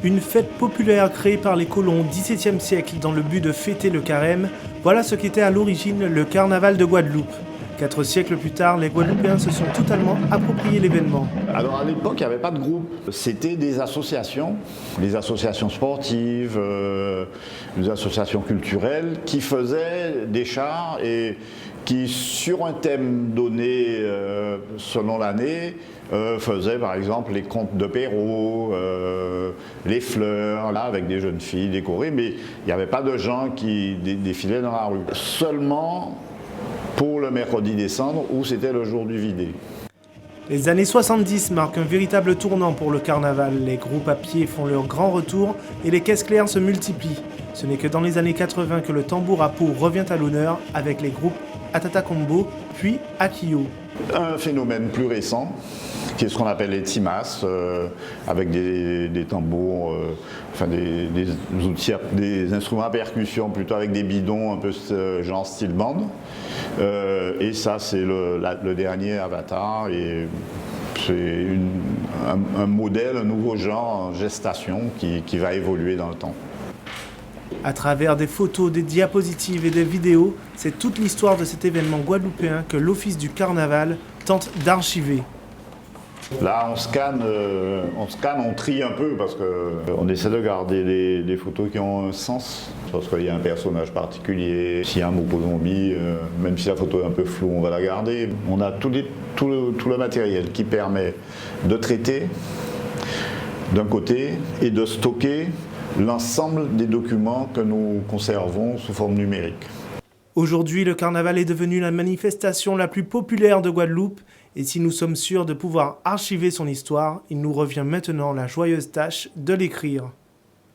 Une fête populaire créée par les colons au XVIIe siècle dans le but de fêter le carême, voilà ce qu'était à l'origine le carnaval de Guadeloupe. 4 siècles plus tard, les Guadeloupéens se sont totalement approprié l'événement. Alors à l'époque, il n'y avait pas de groupe. C'était des associations sportives, des associations culturelles qui faisaient des chars et qui, sur un thème donné selon l'année, faisaient par exemple les contes de Perrault, les fleurs, là, avec des jeunes filles décorées, mais il n'y avait pas de gens qui défilaient dans la rue. Seulement pour le mercredi des cendres, où c'était le jour du vidé. Les années 70 marquent un véritable tournant pour le carnaval. Les groupes à pied font leur grand retour et les caisses claires se multiplient. Ce n'est que dans les années 80 que le tambour à peau revient à l'honneur avec les groupes Atata Combo puis Akio. Un phénomène plus récent, qui est ce qu'on appelle les timas, avec des tambours, des instruments à percussion, plutôt avec des bidons un peu genre style band. Et ça, c'est le dernier avatar. Et c'est un modèle, un nouveau genre en gestation qui va évoluer dans le temps. À travers des photos, des diapositives et des vidéos, c'est toute l'histoire de cet événement guadeloupéen que l'Office du Carnaval tente d'archiver. Là, on scanne, on trie un peu parce qu'on essaie de garder les photos qui ont un sens. Parce qu'il y a un personnage particulier, s'il y a un mot zombie, même si la photo est un peu floue, on va la garder. On a tout le matériel qui permet de traiter d'un côté et de stocker l'ensemble des documents que nous conservons sous forme numérique. Aujourd'hui, le carnaval est devenu la manifestation la plus populaire de Guadeloupe et si nous sommes sûrs de pouvoir archiver son histoire, il nous revient maintenant la joyeuse tâche de l'écrire.